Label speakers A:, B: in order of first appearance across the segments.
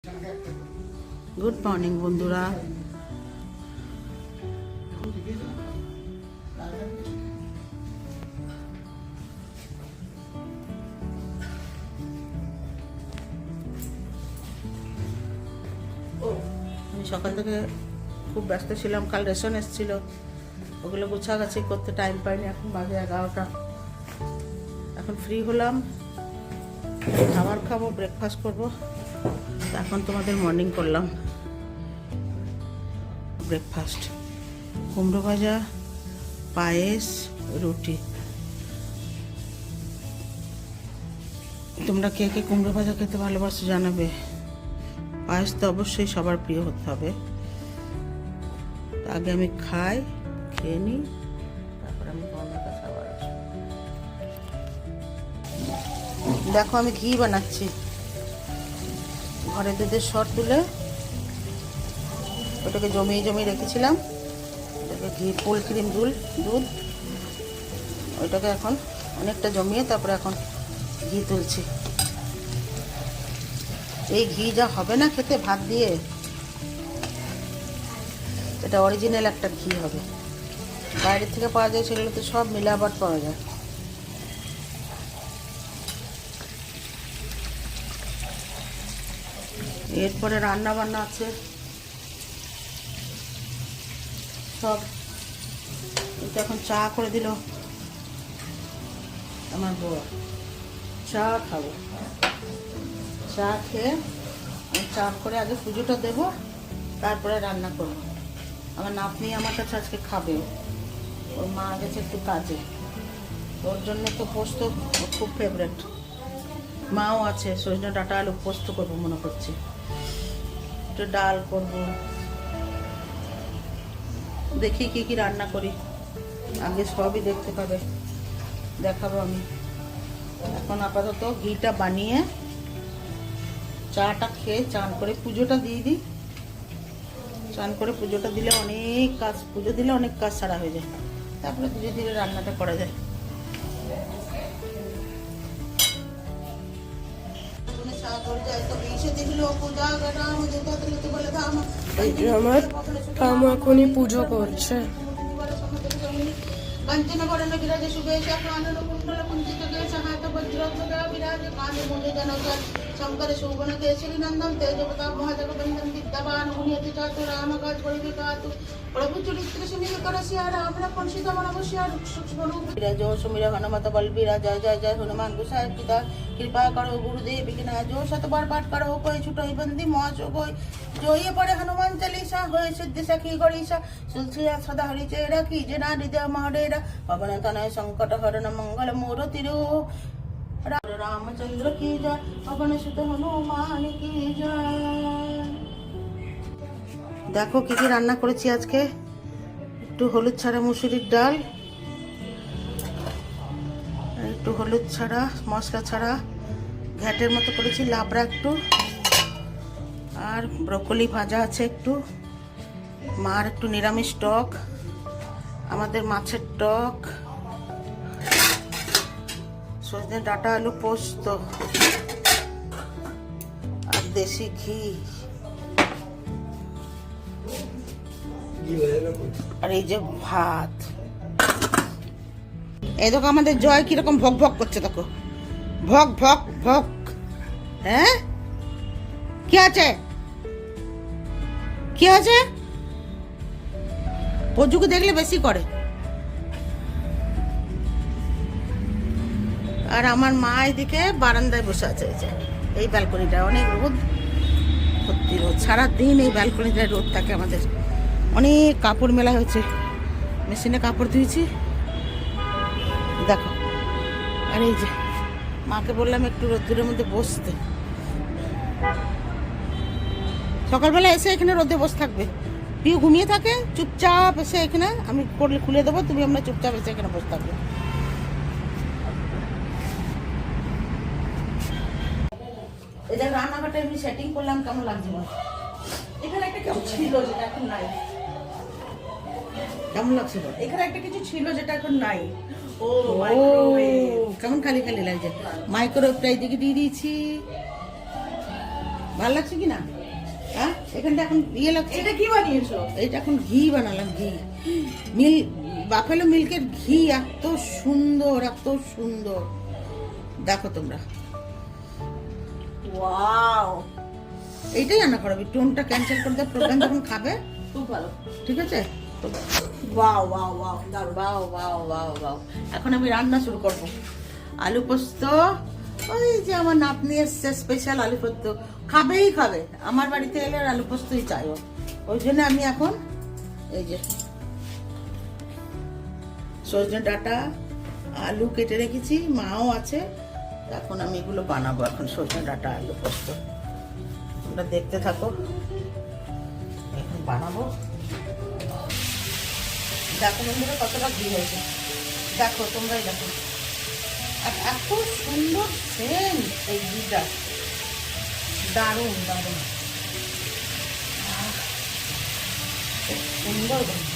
A: Good morning বন্ধুরা। আমি সকাল থেকে খুব ব্যস্ত ছিলাম, কাল রেশন এসেছিল, ওগুলো গুছাগাছি করতে টাইম পাইনি। এখন বাজে 11টা, এখন ফ্রি হলাম, খাবার খাবো, ব্রেকফাস্ট করবো। এখন তোমাদের মর্নিং করলাম ব্রেকফাস্ট, কুমড়ো ভাজা, পায়েস, রুটি। তোমরা কে কে কুমড়ো ভাজা খেতে ভালোবাসো জানাবে। পায়েস তো অবশ্যই সবার প্রিয় হতে হবে। আগে আমি খাই, খেয়ে নিই, তারপর আমি তোমাদের কাছে আবার আসবো। দেখো আমি ঘি বানাচ্ছি, ঘরে দুধের সর তুলে ওটাকে জমিয়ে জমিয়ে রেখেছিলাম, ওটাকে ঘি ফুল ক্রিম দুধ ওইটাকে এখন অনেকটা জমিয়ে তারপরে এখন ঘি তুলছি। এই ঘি যা হবে না খেতে ভাত দিয়ে, এটা অরিজিনাল একটা ঘি হবে। বাইরের থেকে পাওয়া যায় সেগুলো তো সব মিলাবাট পাওয়া যায়। এরপরে রান্না বান্না আছে সব। কিন্তু এখন চা করে দিল আমার বউ, চা খাবো। চা খেয়ে আমি চা করে আগে পুজোটা দেবো, তারপরে রান্না করবো। আমার নাতনি আমার কাছে আজকে খাবে, ওর মা গেছে একটু কাজে, ওর জন্য তো পোস্ত খুব ফেভারেট। মাও আছে, সজনে ডাঁটা আলু পোস্ত করবো মনে করছি, একটু ডাল করবো। দেখি কি কি রান্না করি, আগে সবই দেখতে পাবে, দেখাবো আমি। এখন আপাতত ঘিটা বানিয়ে চাটা খেয়ে চান করে পুজোটা দিয়ে দিই। চান করে পুজোটা দিলে অনেক কাজ, পুজো দিলে অনেক কাজ সারা হয়ে যায়, তারপরে ধীরে ধীরে রান্নাটা করা যায়।
B: আমার ঠাম্মা এখনই পুজো করছে।
A: कंचन वरण विराज सुबेश कानन कुंडल कुंचित केश हाथ वज्रध्वजा विराज काले मूले जनोजल शंकर शोभन केसरी नंदन तेजप्रताप महाजगवंदन विद्यावान मुनियति चातु राम काज परिविकातु प्रभु चरित्र सुनिल कर सिया राम लखन सीता मन बसिया सूक्ष्म रूप विराज सुमिर हनुमत बल विराज जय जय जय हनुमान गोसाई पिता कृपा करो गुरुदेव विघ्न जो शत बार पाठ करो कोई छुटई बंदी मोच कोई जो ये पढ़े हनुमान चालीसा होए सिद्धि सखी गणेशा तुलसिया सदा हरि चेरा की जना हृदय महडेरा पवन तनय संकट हरण मंगल मूर्ति रूप रामचंद्र की जय पवन सुत हनुमान की जय। দেখো কি কি রান্না করেছি আজকে। একটু হলুদ ছাড়া মুসুরির ডাল, একটু হলুদ ছাড়া মশলা ছাড়া ঘ্যাটের মতো করেছি লাবড়া একটু, আর ব্রকলি ভাজা আছে একটু, মার একটু নিরামিষ টক, আমাদের মাছের টক, সজনে ডাঁটা আলু পোস্ত, আর দেশি ঘি, আর এই যে ভাত। এই দেখো আমাদের জয় কিরকম ভক ভক করছে, দেখো ভক ভক ভক। হ্যাঁ কি আছে, কি আছে? পজুকে দেখলে বেশি করে। আর আমার মা এদিকে বারান্দায় বসে আছে, এই ব্যালকনিটা অনেক রোদ, সত্যি রোদ, সারাদিন এই ব্যালকনিটায় রোদ থাকে আমাদের। অনেক কাপড় মেলা হয়েছে, মেশিনে কাপড় ধুয়েছি দেখো। আর এই যে মাকে বললাম একটু রোদ্দুরের মধ্যে বসতে, সকালবেলা এসে এখানে রোদে বসে থাকবে। পিউ ঘুমিয়ে থাকে, চুপচাপ এসে এখানে আমি করলে খুলে দেবো, তুমি আমরা চুপচাপ এসে এখানে বসে থাকবে। এই যে রান্নাঘরটা এমনি সেটিং করলাম, কেমন লাগছে বল? এখানে একটা কিছু ছিল যেটা এখন নাই। কেমন লাগছে বল? এখানে একটা কিছু ছিল যেটা এখন নাই। ও কেমন খালি খালি লাগছে। মাইক্রোওয়েভটা এইদিকে দিয়ে দিয়েছি, ভালো লাগছে কি না? হ্যাঁ, এখানটা এখন ইয়ে লাগছে।
C: এটা কি বানিয়েছো?
A: এইটা এখন ঘি বানালাম, ঘি বাফেলো মিল্কের ঘি, এত সুন্দর, এত সুন্দর। দেখো তোমরা,
C: ওয়াও,
A: এইটাই রান্না করাবি। টোনটা ক্যান্সেল করে দেয়, প্রোগ্রাম যখন খাবে।
C: খুব ভালো।
A: ঠিক আছে,
C: ওয়াও ওয়াও ওয়াও, দারুণ।
A: বাও বাও বাও বাও। এখন আমি রান্না শুরু করব। আলু পোস্ত, ওই যে আমার নাতনি এসছে, স্পেশাল আলু পোস্ত খাবেই খাবে। আমার বাড়িতে এলে আর আলু পোস্তই চাই ও। ওই জন্য আমি এখন এই যে সজনে ডাঁটা, আলু কেটে রেখেছি, মাও আছে। এখন আমি এগুলো বানাবো, এখন সজনে ডাঁটা আলু পোস্ত। তোমরা দেখতে থাকো, এখন বানাবো। দেখো বন্ধুরা কতটা ঘি হয়েছে, দেখো তোমরাই দেখো। আর এত সুন্দর সেন্ট এই ঘিটা, দারুণ দারুণ, খুব সুন্দর গন্ধ।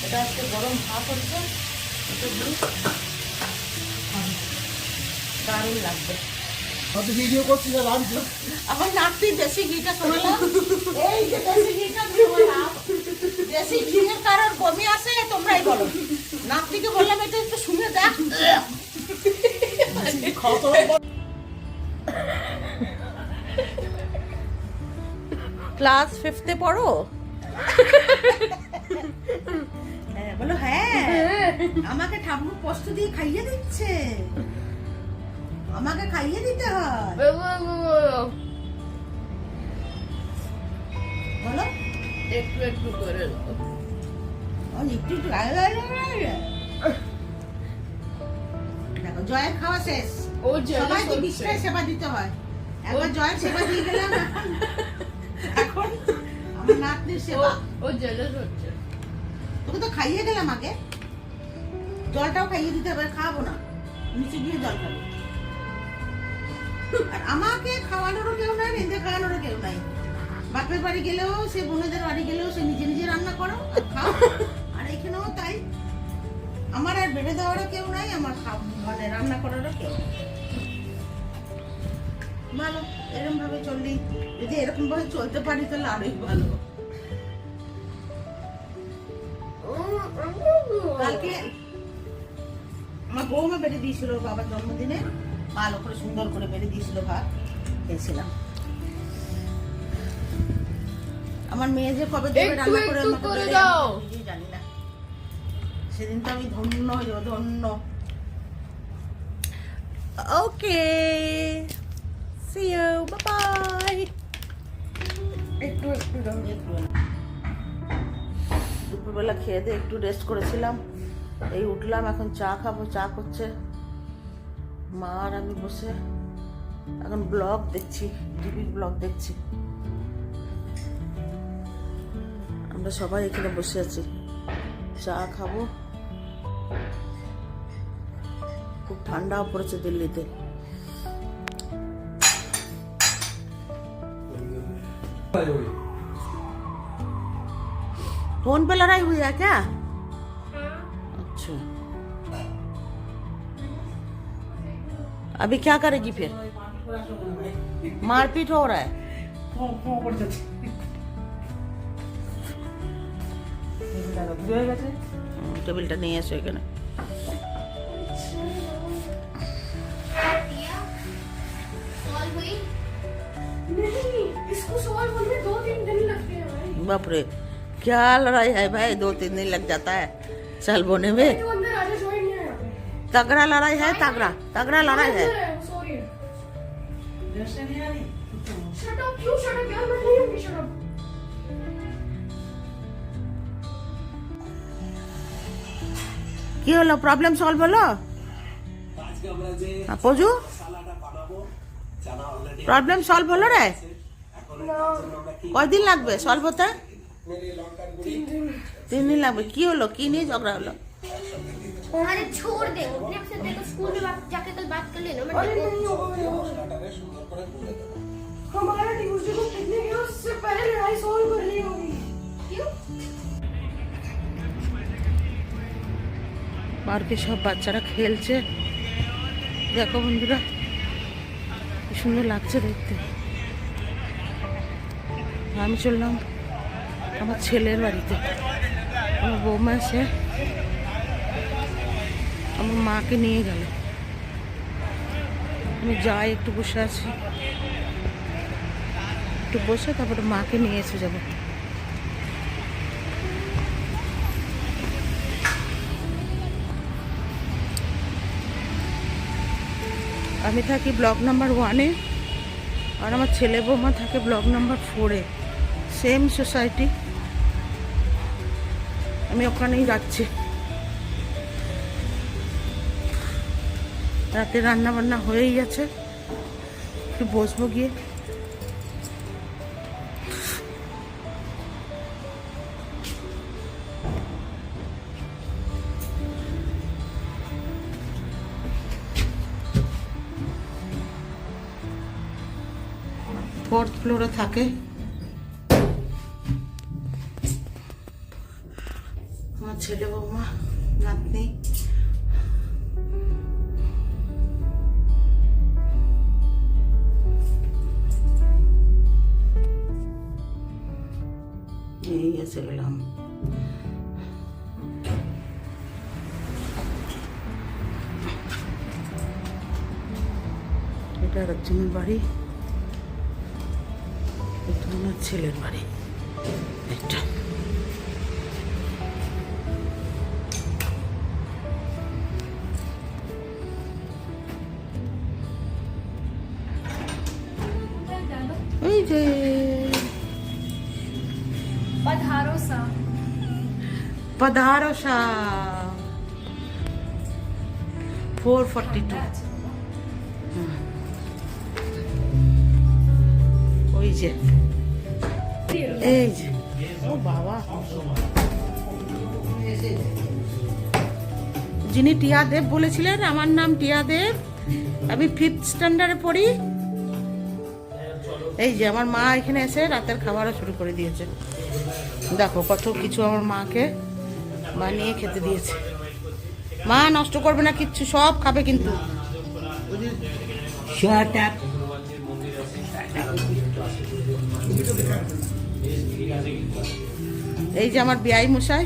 A: এটা আজকে গরম ভাত হচ্ছে, এটা দিয়ে দারুণ লাগবে।
D: ভিডিও করছি না, রাঁধছি।
A: আমার নাতি দেশি ঘিটা শোনালাম, এই যে দেশি ঘিটা শোনালাম। দেশি ঘিয়ের কারোর কমে আসে তোমরাই বলো। নাতিকে বললাম এটা একটু শুনে দেখ। ক্লাস 5-এ পড়ো? হ্যাঁ বলো, হ্যাঁ আমাকে ঠাকুর কষ্ট দিয়ে খাইয়ে দিচ্ছে, আমাকে খাইয়ে দিতে হয়। বলো
B: একটু একটু করে
A: একটু একটু দেখো, জয়ের খাওয়া শেষ।
B: ও
A: সবাই তো বিষ্ণের সেবা দিতে হয়। একবার জয়ের সেবা দিয়ে গেলাম, এখন আমার নাতনির সেবা।
B: ও জেলাস হচ্ছে।
A: তোকে তো খাইয়ে গেলাম আগে, জলটাও খাইয়ে দিতে হবে। খাবো না, নিচে গিয়ে জল খাবো। আর আমাকে খাওয়ানোরও কেউ নাই, রেঁধে খাওয়ানোরও কেউ নাই। বাপের বাড়ি গেলেও, সে বোনেদের বাড়ি গেলেও সে নিজে নিজে রান্না করো আর খাও। আর এখানেও তাই, আমার আর বেড়ে দেওয়ারও কেউ নাই, আমার মানে রান্না করারও কেউ নাই। ভালো, এরকম ভাবে চললেই, যদি এরকম ভাবে চলতে পারি তাহলে আরোই ভালো। কালকে আমার বৌমা বেড়ে দিয়েছিল বাবার জন্মদিনে, ভালো করে সুন্দর করে বেড়ে দিয়েছিল, ভাত খেয়েছিলাম। আমার মেয়ে যে কবে দেবে রান্না করে আমাকে বেড়ে, আমি নিজেই জানি না। সেদিন তো আমি ধন্য হয়ে যাবো, ধন্য। ওকে, সি ইউ, বাই বাই।
B: একটু একটু দাও।
A: দুপুরবেলা খেয়ে দিয়ে একটু রেস্ট করেছিলাম, এই উঠলাম, এখন চা খাবো। চা করছে মা আর আমি বসে এখন ব্লগ দেখছি, টিভির ব্লগ দেখছি। আমরা সবাই এখানে বসে আছি, চা খাবো। খুব ঠান্ডাও পড়েছে দিল্লিতে। फोन पे लड़ाई हुई है क्या? अच्छा, अभी क्या करेगी फिर? मारपीट हो रहा है। টেবিলটা নিয়ে এসো এখানে।
B: इसको सॉल्व होने में 2-3 दिन लगते हैं भाई।
A: बाप रे, क्या लड़ाई है भाई, 2-3 दिन लग जाता है सॉल्व होने में।
B: तो अंदर आजा, जोई नहीं है यहाँ पे।
A: तगड़ा लड़ाई है, तगड़ा तगड़ा लड़ाई है।
B: सॉरी। शट अप, क्यों शट अप यार, मैं नहीं हूँ, शट अप।
A: কি হলো, প্রবলেম সলভ হলো? পজু, প্রবলেম সলভ হলো রে? কয়দিন লাগবে সলভ হতে? 3 दिन লাগবে। কি হলো, কি নিয়ে ঝগড়া হলো?
E: अरे छोड़ दे, अपने आप से देखो, स्कूल में जाके कल बात कर लेना। मैं
B: अरे नहीं होगा, हमारा ट्यूसडे को पिकनिक है, उससे पहले लड़ाई सॉल्व करनी होगी।
E: क्यों?
A: পার্কে সব বাচ্চারা খেলছে, দেখো বন্ধুরা, কি সুন্দর লাগছে দেখতে। আমি চললাম আমার ছেলের বাড়িতে। আমার বৌমা এসে আমার মাকে নিয়ে গেল। আমি যাই একটু বসে আছি, একটু বসে তারপরে মাকে নিয়ে এসে যাবো। আমি থাকি ব্লক নাম্বার 1-এ, আর আমার ছেলে বৌমা থাকে ব্লক নাম্বার 4-এ, সেম সোসাইটি। আমি ওখানেই যাচ্ছি। রাতে রান্না বান্না হয়েই গেছে, একটু বসবো গিয়ে। फोर्थ फ्लोरे থাকে আমার ছেলে বৌমা নাতনি। এই এসে গেলাম। এটা একজনের বাড়ি, এটা আমার ছেলের বাড়ি। এটা ওই যে पधारोसा 442 ওই যে এই যে ও বাবা, যিনি টিয়া দেব বলেছিলেন, আমার নাম টিয়া দেব, আমি 5th স্ট্যান্ডার্ডে পড়ি। এই যে আমার মা এখানে এসে রাতের খাবারও শুরু করে দিয়েছে। দেখো কত কিছু আমার মাকে বানিয়ে খেতে দিয়েছে। মা নষ্ট করবে না কিচ্ছু, সব খাবে কিন্তু। এই যে আমার বিআই মশাই,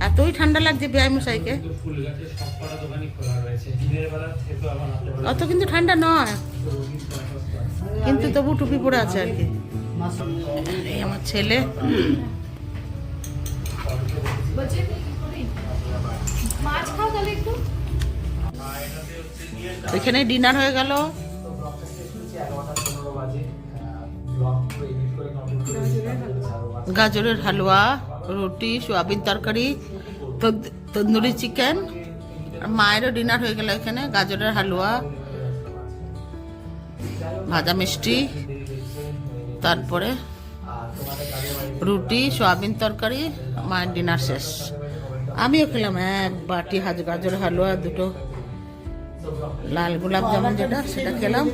A: এতই ঠান্ডা লাগছে বিআই মশাইকে। অত কিন্তু ঠান্ডা নয়, কিন্তু তবু টুপি পরে আছে আর কি। এই আমার ছেলে, এখানে ডিনার হয়ে গেল। গাজরের হালুয়া, রুটি, সোয়াবিন তরকারি, তন্দুরি চিকেন। আর মায়েরও ডিনার হয়ে গেল এখানে, গাজরের হালুয়া, ভাজা মিষ্টি, তারপরে রুটি, সোয়াবিন তরকারি। মায়ের ডিনার শেষ। আমিও খেলাম এক বাটি গাজরের হালুয়া, দুটো লাল গোলাপ জামুন যেটা, সেটা খেলাম।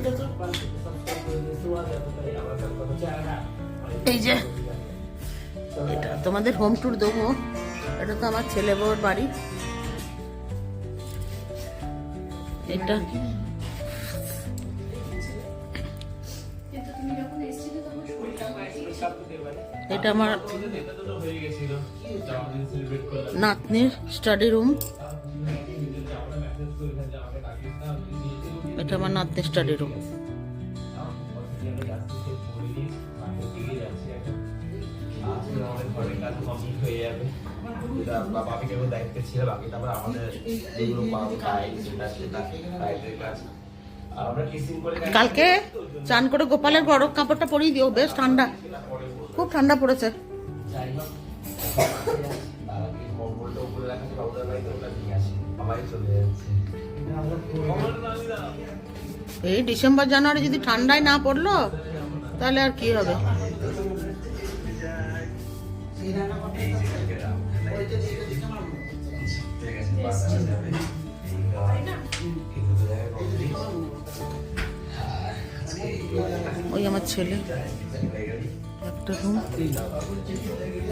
A: এই যে এটা তোমাদের হোম ট্যুর দেবো। এটা তো আমার ছেলে বউর বাড়ি। এটা এটা আমার নাতনির স্টাডি রুম। এটা আমার নাতনির স্টাডি রুম। কালকে চান করে গোপালের গরম কাপড়টা পরিয়ে দিও, বেশ ঠান্ডা, খুব ঠান্ডা পড়েছে। এই ডিসেম্বর জানুয়ারি যদি ঠান্ডায় না পড়লো তাহলে আর কি হবে। ওই আমার ছেলে, একটা রুম,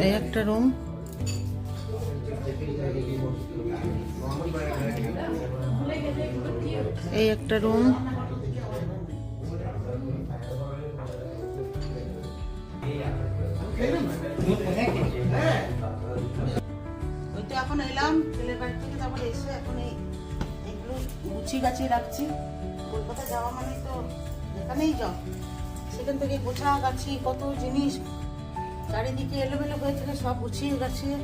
A: এই একটা রুম, এই একটা রুম,
D: খেয়ে নেন না। হ্যাঁ।
A: ওই তো এখন এলাম ছেলের বাড়ি থেকে, তারপরে এসে এখন এগুলো গুছিয়ে গাছিয়ে রাখছি। কলকাতা যাওয়া মানে তো যেখানেই যাও সেখান থেকে গোছা গাছি কত জিনিস চারিদিকে এলোমেলো হয়ে থেকে সব গুছিয়ে গাছিয়ে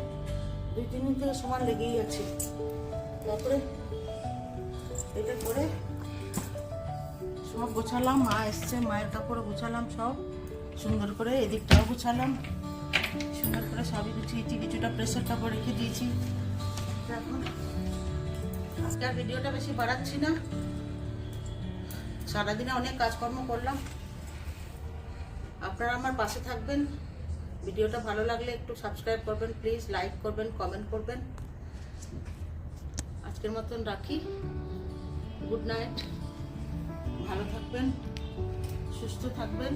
A: 2-3 দিন থেকে সমান লেগেই আছে। তারপরে এটা করে সব গোছালাম, মা এসছে, মায়ের কাপড় গোছালাম সব সুন্দর করে, এদিকটাও গোছালাম সুন্দর করে, সবই গুছিয়েছি, কিছুটা প্রেসার কাপড় রেখে দিয়েছি। এখন আজকে আর ভিডিওটা বেশি বাড়াচ্ছি না, সারাদিনে অনেক কাজকর্ম করলাম। আপনারা আমার পাশে থাকবেন, ভিডিওটা ভালো লাগলে একটু সাবস্ক্রাইব করবেন প্লিজ, লাইক করবেন, কমেন্ট করবেন। আজকের মতন রাখি, গুড নাইট, ভালো থাকবেন, সুস্থ থাকবেন।